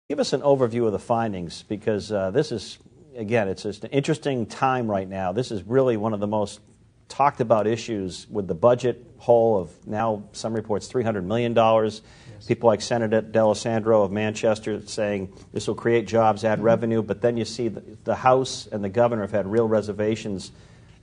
Give us an overview of the findings, because this is, again, it's just an interesting time right now. This is really one of the most talked about issues with the budget hole of now, some reports, $300 million. Yes. People like Senator D'Alessandro of Manchester saying this will create jobs, add revenue, but then you see the House and the governor have had real reservations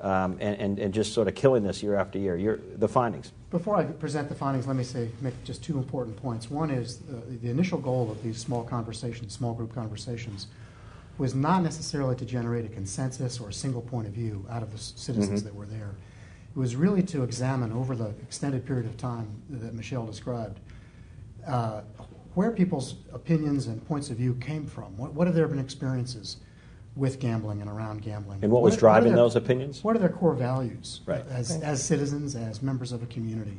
and just sort of killing this year after year. The findings. Before I present the findings, let me make just two important points. One is the initial goal of these small group conversations, was not necessarily to generate a consensus or a single point of view out of the citizens that were there. It was really to examine over the extended period of time that Michelle described where people's opinions and points of view came from. What have there been experiences with gambling and around gambling? And what was driving those opinions? What are their core values as citizens, as members of a community?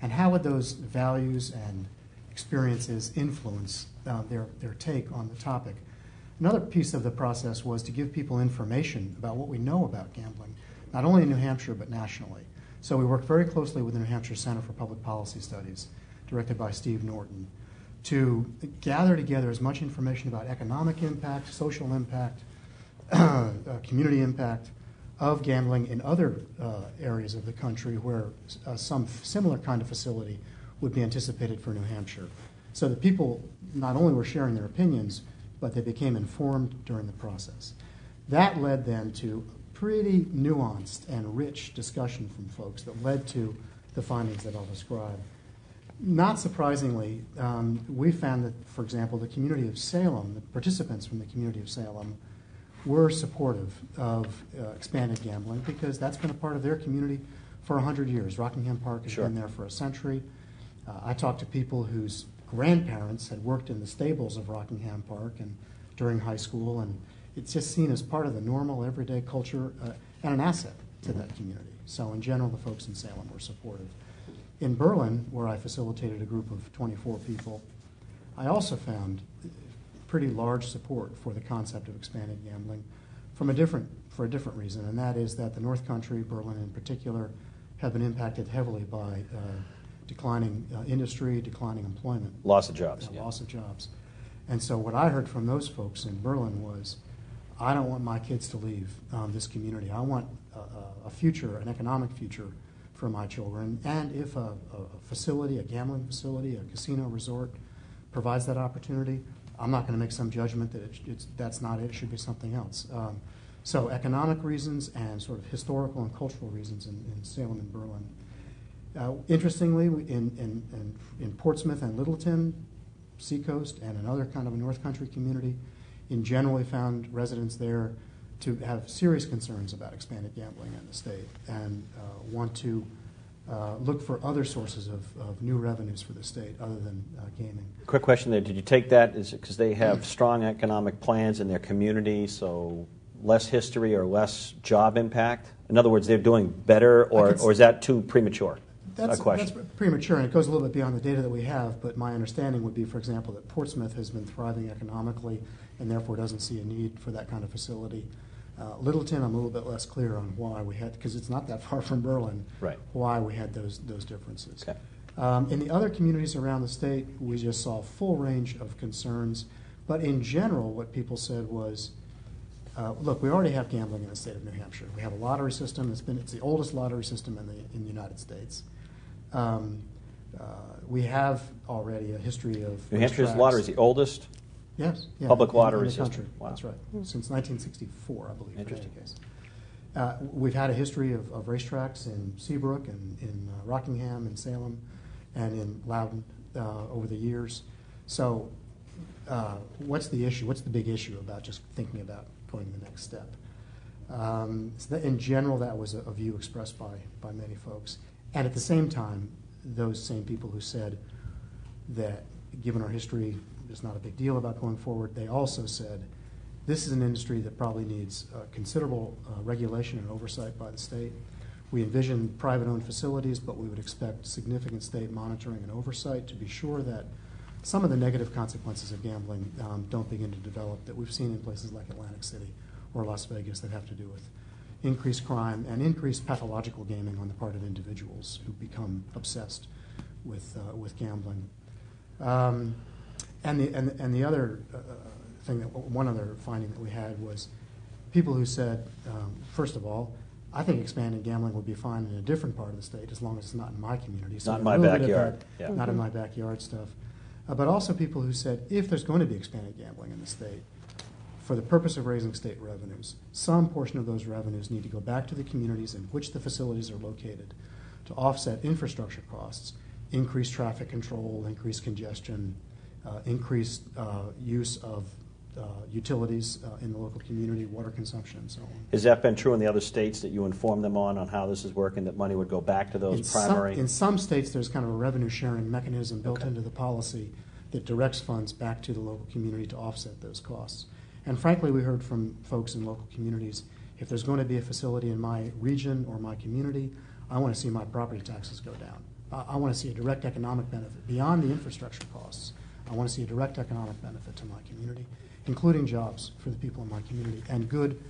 And how would those values and experiences influence their take on the topic? Another piece of the process was to give people information about what we know about gambling, not only in New Hampshire but nationally. So we worked very closely with the New Hampshire Center for Public Policy Studies, directed by Steve Norton, to gather together as much information about economic impact, social impact, community impact of gambling in other areas of the country where some similar kind of facility would be anticipated for New Hampshire. So that people not only were sharing their opinions, but they became informed during the process. That led then to pretty nuanced and rich discussion from folks that led to the findings that I'll describe. Not surprisingly, we found that, for example, the community of Salem, the participants from the community of Salem, were supportive of expanded gambling because that's been a part of their community for 100 years. Rockingham Park has been there for a century. I talked to people whose grandparents had worked in the stables of Rockingham Park and during high school, and it's just seen as part of the normal everyday culture and an asset to that community. So in general, the folks in Salem were supportive. In Berlin, where I facilitated a group of 24 people, I also found pretty large support for the concept of expanded gambling for a different reason, and that is that the North Country, Berlin in particular, have been impacted heavily by declining industry, declining employment. Loss of jobs. Loss of jobs. And so what I heard from those folks in Berlin was, I don't want my kids to leave this community. I want a future, an economic future for my children, and if a facility, a gambling facility, a casino resort provides that opportunity, I'm not going to make some judgment that that's not it. It should be something else. So economic reasons and sort of historical and cultural reasons in Salem and Berlin. Interestingly, in Portsmouth and Littleton, Seacoast, and another kind of a North Country community, in general, we found residents there to have serious concerns about expanded gambling in the state and want to look for other sources of new revenues for the state other than gaming. Quick question there. Did you take that because they have strong economic plans in their community, so less history or less job impact? In other words, they're doing better, or is that too premature? That's premature, and it goes a little bit beyond the data that we have, but my understanding would be, for example, that Portsmouth has been thriving economically and therefore doesn't see a need for that kind of facility. Littleton, I'm a little bit less clear on why we had, because it's not that far from Berlin, why we had those differences. Okay. In the other communities around the state, we just saw a full range of concerns, but in general, what people said was, look, we already have gambling in the state of New Hampshire. We have a lottery system it's the oldest lottery system in the United States. We have already a history of New Hampshire's lottery is the oldest public lottery in the country. system. Wow. That's right. Since 1964, I believe. Interesting. Case. We've had a history of racetracks in Seabrook and in Rockingham and Salem and in Loudon over the years. So what's the issue? What's the big issue about just thinking about going the next step? So in general, that was a view expressed by many folks. And at the same time, those same people who said that given our history, there's not a big deal about going forward, they also said this is an industry that probably needs considerable regulation and oversight by the state. We envision private-owned facilities, but we would expect significant state monitoring and oversight to be sure that some of the negative consequences of gambling don't begin to develop that we've seen in places like Atlantic City or Las Vegas that have to do with increased crime and increased pathological gaming on the part of individuals who become obsessed with gambling. And the other one other finding that we had was people who said, first of all, I think expanding gambling would be fine in a different part of the state as long as it's not in my community. So not in my backyard. Yeah. Not in my backyard stuff. But also people who said if there's going to be expanded gambling in the state, for the purpose of raising state revenues, some portion of those revenues need to go back to the communities in which the facilities are located to offset infrastructure costs, increased traffic control, increased congestion, increased use of utilities in the local community, water consumption, and so on. Has that been true in the other states that you inform them on how this is working, that money would go back to those primary? In some states, there's kind of a revenue sharing mechanism built Okay. into the policy that directs funds back to the local community to offset those costs. And frankly, we heard from folks in local communities, if there's going to be a facility in my region or my community, I want to see my property taxes go down. I want to see a direct economic benefit beyond the infrastructure costs. I want to see a direct economic benefit to my community, including jobs for the people in my community, and good,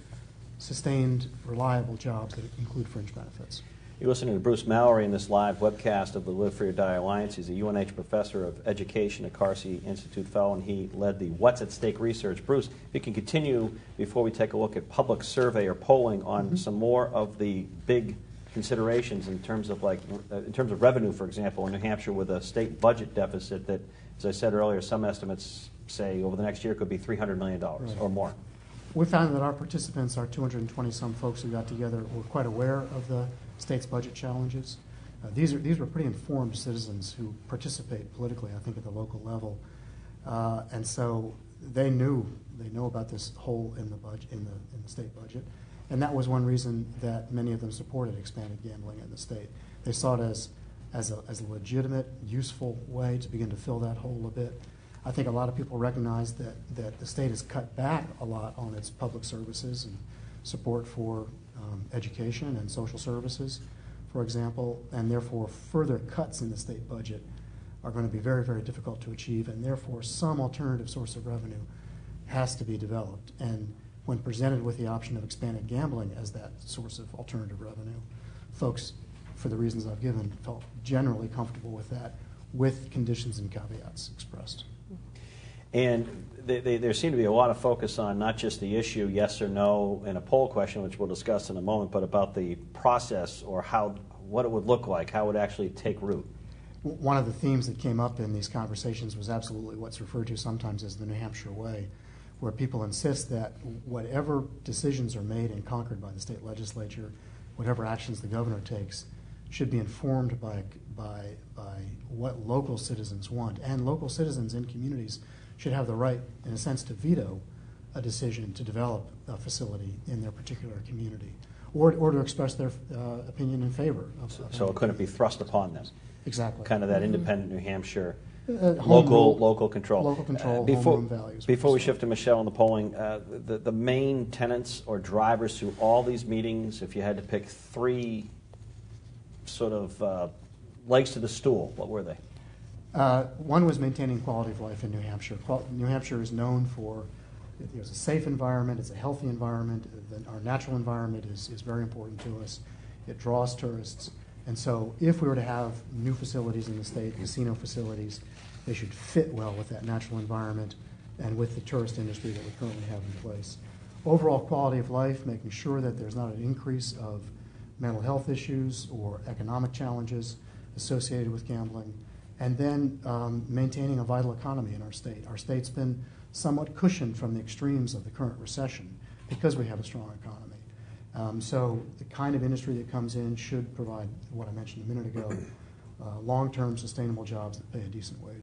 sustained, reliable jobs that include fringe benefits. You're listening to Bruce Mallory in this live webcast of the Live Free or Die Alliance. He's a UNH professor of education at Carsey Institute Fellow, and he led the What's at Stake research. Bruce, if you can continue before we take a look at public survey or polling on some more of the big considerations in terms of revenue, for example, in New Hampshire with a state budget deficit that, as I said earlier, some estimates say over the next year could be $300 million or more. We found that our participants, our 220-some folks who got together, were quite aware of the state's budget challenges. These were pretty informed citizens who participate politically, I think, at the local level, and so they know about this hole in the budget, in the state budget, and that was one reason that many of them supported expanded gambling in the state. They saw it as a legitimate, useful way to begin to fill that hole a bit. I think a lot of people recognize that the state has cut back a lot on its public services and support for education and social services, for example, and therefore further cuts in the state budget are going to be very, very difficult to achieve, and therefore some alternative source of revenue has to be developed. And when presented with the option of expanded gambling as that source of alternative revenue, folks, for the reasons I've given, felt generally comfortable with that, with conditions and caveats expressed. And there seemed to be a lot of focus on not just the issue, yes or no, in a poll question, which we'll discuss in a moment, but about the process or what it would look like, how it would actually take root. One of the themes that came up in these conversations was absolutely what's referred to sometimes as the New Hampshire way, where people insist that whatever decisions are made in Concord by the state legislature, whatever actions the governor takes, should be informed by what local citizens want. And local citizens in communities should have the right, in a sense, to veto a decision to develop a facility in their particular community, or to express their opinion in favor of So it couldn't be thrust upon them. Exactly. Kind of that independent New Hampshire local control. Local control, Before home rule values. we shift to Michelle on the polling, the main tenets or drivers through all these meetings, if you had to pick three sort of legs to the stool, what were they? One was maintaining quality of life in New Hampshire. New Hampshire is known for it's a safe environment, it's a healthy environment. Our natural environment is very important to us. It draws tourists. And so if we were to have new facilities in the state, casino facilities, they should fit well with that natural environment and with the tourist industry that we currently have in place. Overall quality of life, making sure that there's not an increase of mental health issues or economic challenges associated with gambling. And then maintaining a vital economy in our state. Our state's been somewhat cushioned from the extremes of the current recession because we have a strong economy. So the kind of industry that comes in should provide what I mentioned a minute ago, long-term sustainable jobs that pay a decent wage.